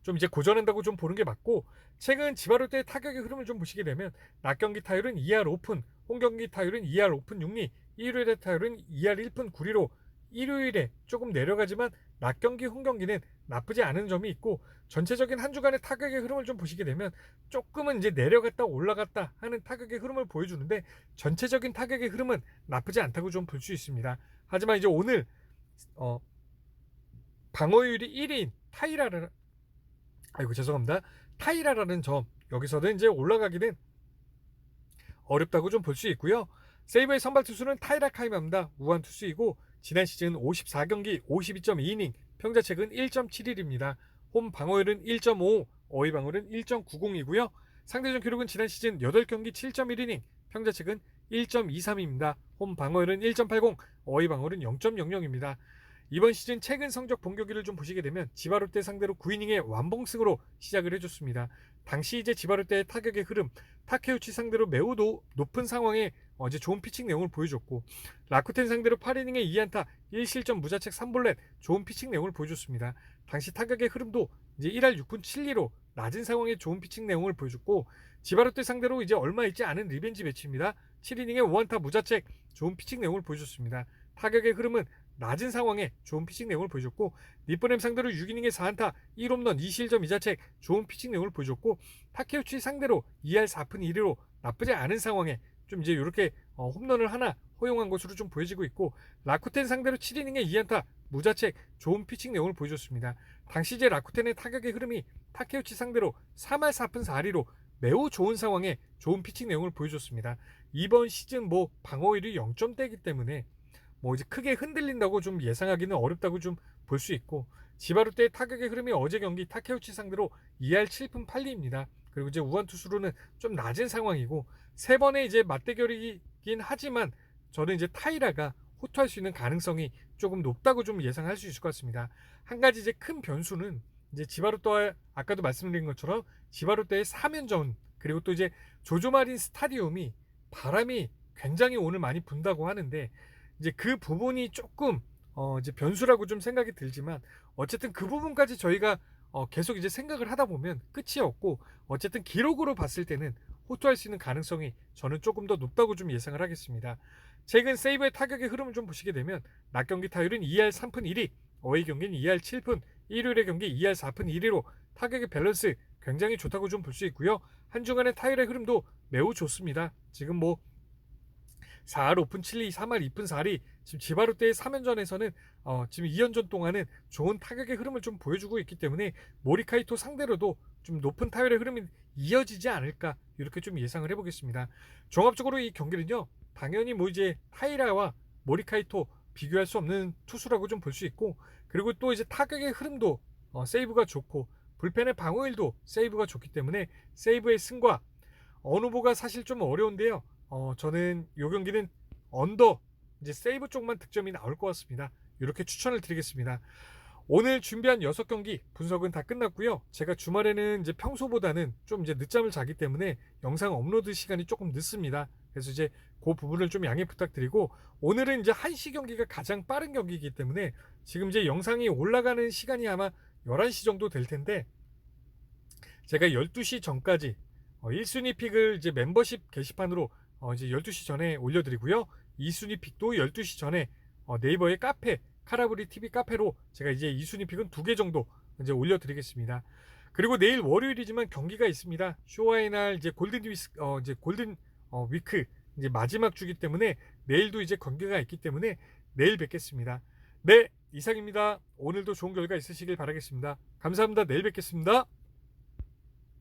좀 이제 고전한다고 좀 보는 게 맞고 최근 지바롯데의 타격의 흐름을 좀 보시게 되면 낮 경기 타율은 2할 5푼, 홈 경기 타율은 2할 5푼 6리, 일요일의 타율은 2할 1푼 9리로 일요일에 조금 내려가지만 낮 경기, 홈 경기는 나쁘지 않은 점이 있고 전체적인 한 주간의 타격의 흐름을 좀 보시게 되면 조금은 이제 내려갔다 올라갔다 하는 타격의 흐름을 보여주는데 전체적인 타격의 흐름은 나쁘지 않다고 좀 볼 수 있습니다. 하지만 이제 오늘 방어율이 1위인 타이라라는 점 여기서는 이제 올라가기는 어렵다고 좀 볼 수 있고요. 세이브의 선발 투수는 타이라 카이마입니다. 우한 투수이고 지난 시즌 54경기 52.2이닝 평자책은 1.71입니다. 홈 방어율은 1.5, 어휘 방어율은 1.90이고요. 상대전 기록은 지난 시즌 8경기 7.1이닝 평자책은 1.23입니다. 홈 방어율은 1.80, 어휘 방어율은 0.00입니다. 이번 시즌 최근 성적 본 경기를 좀 보시게 되면 지바롯데 상대로 9이닝의 완봉승으로 시작을 해줬습니다. 당시 이제 지바롯데의 타격의 흐름, 타케우치 상대로 매우 높은 상황에 어제 좋은 피칭 내용을 보여줬고 라쿠텐 상대로 8이닝에 2안타 1실점 무자책 3볼넷 좋은 피칭 내용을 보여줬습니다. 당시 타격의 흐름도 이제 1할 6푼 7리로 낮은 상황에 좋은 피칭 내용을 보여줬고 지바롯데 상대로 이제 얼마 있지 않은 리벤지 매치입니다. 7이닝에 5안타 무자책 좋은 피칭 내용을 보여줬습니다. 타격의 흐름은 낮은 상황에 좋은 피칭 내용을 보여줬고 니뽀넴 상대로 6이닝에 4안타 1홈런 2실점 2자책 좋은 피칭 내용을 보여줬고 타케우치 상대로 2할 4푼 1리로 나쁘지 않은 상황에 좀 이제 이렇게 홈런을 하나 허용한 것으로 좀 보여지고 있고, 라쿠텐 상대로 7이닝에 2안타 무자책 좋은 피칭 내용을 보여줬습니다. 당시 이제 라쿠텐의 타격의 흐름이 타케우치 상대로 3할 4푼 4리로 매우 좋은 상황에 좋은 피칭 내용을 보여줬습니다. 이번 시즌 뭐 방어율이 0점대이기 때문에 뭐 이제 크게 흔들린다고 좀 예상하기는 어렵다고 좀 볼 수 있고, 지바루테의 타격의 흐름이 어제 경기 타케우치 상대로 2할 7푼 8리입니다. 그리고 이제 우완 투수로는 좀 낮은 상황이고, 세 번의 이제 맞대결이긴 하지만 저는 이제 타이라가 호투할 수 있는 가능성이 조금 높다고 좀 예상할 수 있을 것 같습니다. 한 가지 이제 큰 변수는 이제 지바루테와 아까도 말씀드린 것처럼 지바루테의 3연전, 그리고 또 이제 조조마린 스타디움이 바람이 굉장히 오늘 많이 분다고 하는데, 이제 그 부분이 조금 이제 변수라고 좀 생각이 들지만, 어쨌든 그 부분까지 저희가 계속 이제 생각을 하다 보면 끝이 없고, 어쨌든 기록으로 봤을 때는 호투할 수 있는 가능성이 저는 조금 더 높다고 좀 예상을 하겠습니다. 최근 세이브의 타격의 흐름을 좀 보시게 되면 낮 경기 타율은 2할 3푼 1리, 어웨이 경기는 2할 7푼, 일요일의 경기 2할 4푼 1리로 타격의 밸런스 굉장히 좋다고 좀 볼 수 있고요. 한 주간의 타율의 흐름도 매우 좋습니다. 지금 뭐 4할 5푼 7리, 3할 2푼 4리, 지금 지바루테의 3연전에서는 지금 2연전 동안은 좋은 타격의 흐름을 좀 보여주고 있기 때문에 모리카이토 상대로도 좀 높은 타율의 흐름이 이어지지 않을까, 이렇게 좀 예상을 해보겠습니다. 종합적으로 이 경기는요, 당연히 뭐 이제 타이라와 모리카이토 비교할 수 없는 투수라고 좀 볼 수 있고, 그리고 또 이제 타격의 흐름도 세이브가 좋고, 불펜의 방어율도 세이브가 좋기 때문에 세이브의 승과, 어느 후보가 사실 좀 어려운데요. 저는 이 경기는 언더, 이제 세이브 쪽만 득점이 나올 것 같습니다. 이렇게 추천을 드리겠습니다. 오늘 준비한 6경기 분석은 다 끝났고요. 제가 주말에는 이제 평소보다는 좀 이제 늦잠을 자기 때문에 영상 업로드 시간이 조금 늦습니다. 그래서 이제 그 부분을 좀 양해 부탁드리고, 오늘은 이제 1시 경기가 가장 빠른 경기이기 때문에 지금 이제 영상이 올라가는 시간이 아마 11시 정도 될 텐데, 제가 12시 전까지 1순위 픽을 이제 멤버십 게시판으로 이제 12시 전에 올려드리고요. 2순위 픽도 12시 전에 네이버의 카페, 카라브리 TV 카페로 제가 이제 2순위 픽은 2개 정도 이제 올려드리겠습니다. 그리고 내일 월요일이지만 경기가 있습니다. 쇼와의 날 이제 골든 위크 이제 마지막 주기 때문에 내일도 이제 경기가 있기 때문에 내일 뵙겠습니다. 네, 이상입니다. 오늘도 좋은 결과 있으시길 바라겠습니다. 감사합니다. 내일 뵙겠습니다.